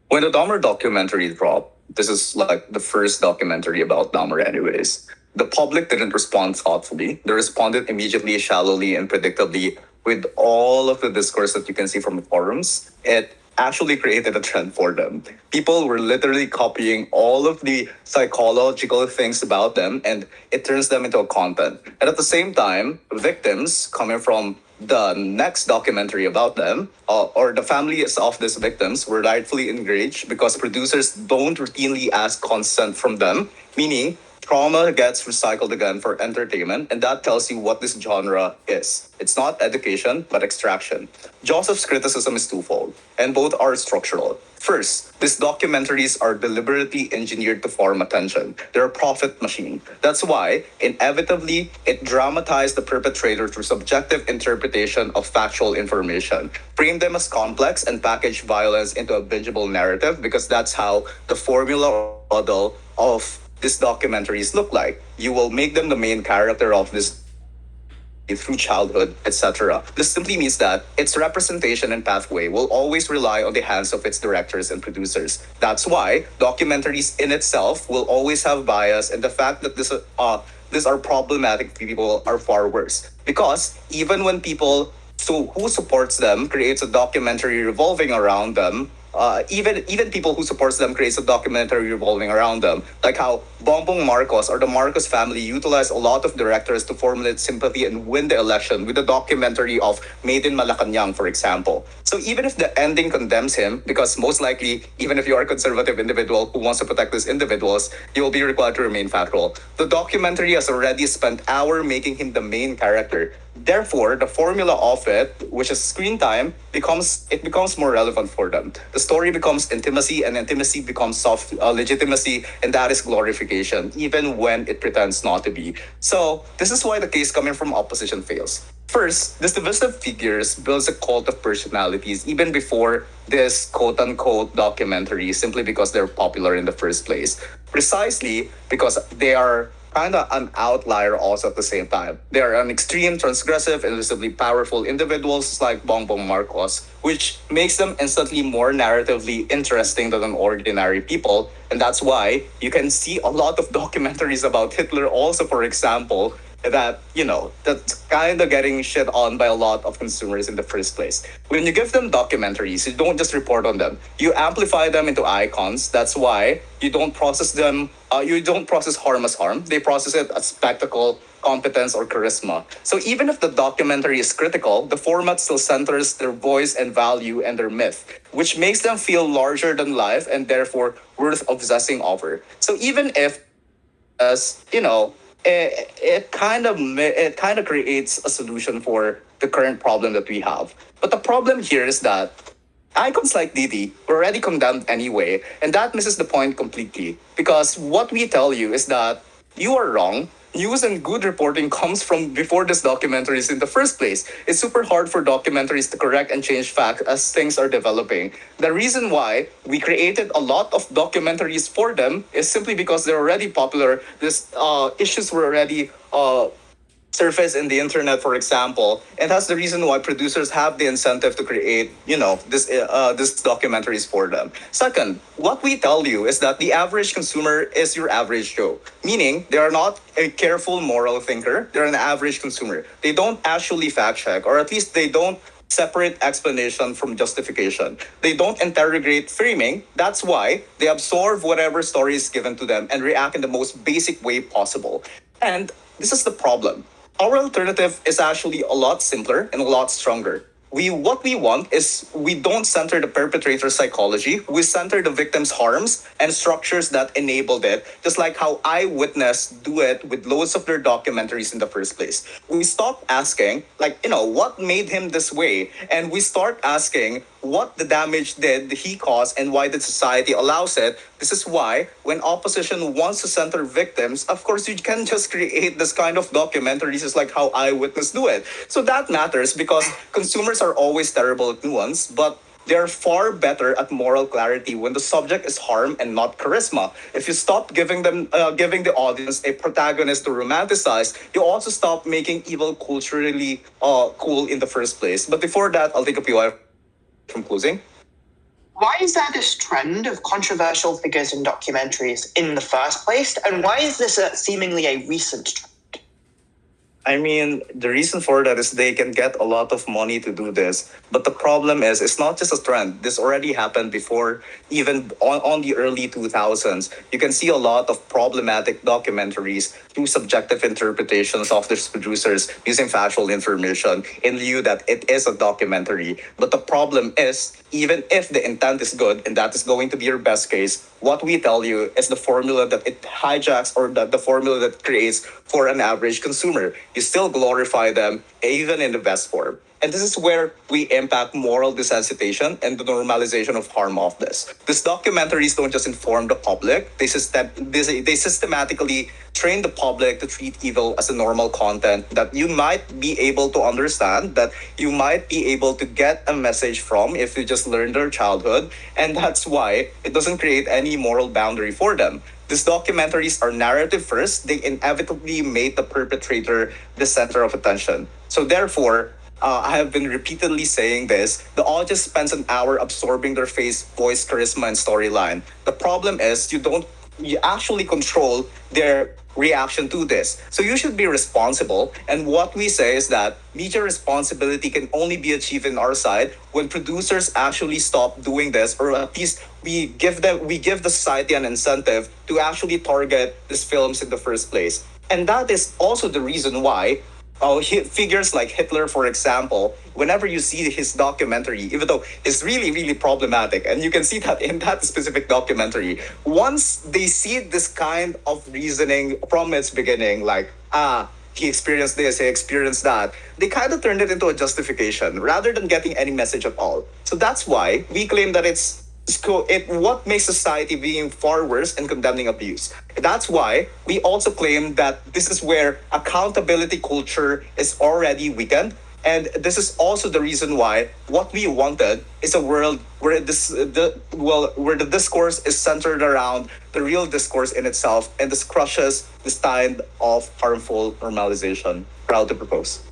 When the Dahmer documentary dropped, this is like the first documentary about Dahmer, anyways. The public didn't respond thoughtfully. They responded immediately, shallowly, and predictably with all of the discourse that you can see from the forums. It actually created a trend for them. People were literally copying all of the psychological things about them, and it turns them into a content. And at the same time, victims coming from the next documentary about them, or the families of these victims, were rightfully enraged because producers don't routinely ask consent from them, meaning trauma gets recycled again for entertainment, and that tells you what this genre is. It's not education, but extraction. Joseph's criticism is twofold, and both are structural. First, these documentaries are deliberately engineered to form attention. They're a profit machine. That's why, inevitably, it dramatized the perpetrator through subjective interpretation of factual information, frame them as complex, and package violence into a bingeable narrative because that's how the formula or model of these documentaries look like. You will make them the main character of this through childhood, etc. This simply means that its representation and pathway will always rely on the hands of its directors and producers. That's why documentaries in itself will always have bias, and the fact that these are problematic people are far worse. Because even when people who supports them creates a documentary revolving around them, even people who supports them creates a documentary revolving around them, like how Bongbong Marcos or the Marcos family utilized a lot of directors to formulate sympathy and win the election with a documentary of Made in Malacanang, for example. So even if the ending condemns him, because most likely, even if you are a conservative individual who wants to protect these individuals, you will be required to remain factual. The documentary has already spent hours making him the main character. Therefore, the formula of it, which is screen time, becomes more relevant for them. The story becomes intimacy, and intimacy becomes soft legitimacy, and that is glorification, even when it pretends not to be. So this is why the case coming from opposition fails. First, this divisive figures builds a cult of personalities even before this quote unquote documentary, simply because they're popular in the first place. Precisely because they are kind of an outlier also at the same time. They are an extreme, transgressive, and visibly powerful individuals like Bongbong Marcos, which makes them instantly more narratively interesting than an ordinary people. And that's why you can see a lot of documentaries about Hitler also, for example, that's kind of getting shit on by a lot of consumers in the first place. When you give them documentaries, you don't just report on them. You amplify them into icons. That's why you don't process them. You don't process harm as harm. They process it as spectacle, competence, or charisma. So even if the documentary is critical, the format still centers their voice and value and their myth, which makes them feel larger than life and therefore worth obsessing over. So even if, as you know, it kind of creates a solution for the current problem that we have. But the problem here is that icons like Didi were already condemned anyway, and that misses the point completely. Because what we tell you is that you are wrong. News and good reporting comes from before this documentaries in the first place. It's super hard for documentaries to correct and change facts as things are developing. The reason why we created a lot of documentaries for them is simply because they're already popular. These issues were already surface in the internet, for example, and that's the reason why producers have the incentive to create, this documentaries for them. Second, what we tell you is that the average consumer is your average Joe, meaning they are not a careful moral thinker. They're an average consumer. They don't actually fact check, or at least they don't separate explanation from justification. They don't interrogate framing. That's why they absorb whatever story is given to them and react in the most basic way possible. And this is the problem. Our alternative is actually a lot simpler and a lot stronger. What we want is we don't center the perpetrator's psychology. We center the victim's harms and structures that enabled it, just like how Eyewitness do it with loads of their documentaries in the first place. We stop asking, what made him this way? And we start asking what the damage did he cause and why the society allows it. This is why when opposition wants to center victims, of course you can just create this kind of documentaries just like how Eyewitness do it. So that matters because consumers are always terrible at nuance, but they're far better at moral clarity when the subject is harm and not charisma. If you stop giving the audience a protagonist to romanticize, you also stop making evil culturally cool in the first place. But before that, I'll take a PY from closing. Why is there this trend of controversial figures in documentaries in the first place? And why is this seemingly a recent trend? I mean, the reason for that is they can get a lot of money to do this. But the problem is, it's not just a trend. This already happened before, even on the early 2000s. You can see a lot of problematic documentaries through subjective interpretations of these producers using factual information in lieu that it is a documentary. But the problem is, even if the intent is good and that is going to be your best case, what we tell you is the formula that it hijacks or the formula that creates for an average consumer. You still glorify them even in the best form. And this is where we impact moral desensitization and the normalization of harm of this. These documentaries don't just inform the public, they systematically train the public to treat evil as a normal content that you might be able to understand, that you might be able to get a message from if you just learn their childhood. And that's why it doesn't create any moral boundary for them. These documentaries are narrative first. They inevitably make the perpetrator the center of attention. So therefore, I have been repeatedly saying this. The audience spends an hour absorbing their face, voice, charisma, and storyline. The problem is you actually control their reaction to this. So you should be responsible. And what we say is that media responsibility can only be achieved in our side when producers actually stop doing this, or at least we give the society an incentive to actually target these films in the first place. And that is also the reason why figures like Hitler, for example, whenever you see his documentary, even though it's really, really problematic, and you can see that in that specific documentary, once they see this kind of reasoning from its beginning, like, he experienced this, he experienced that, they kind of turned it into a justification rather than getting any message at all. So that's why we claim that what makes society being far worse in condemning abuse. That's why we also claim that this is where accountability culture is already weakened. And this is also the reason why what we wanted is a world where where the discourse is centered around the real discourse in itself, and this crushes this kind of harmful normalization. Proud to propose.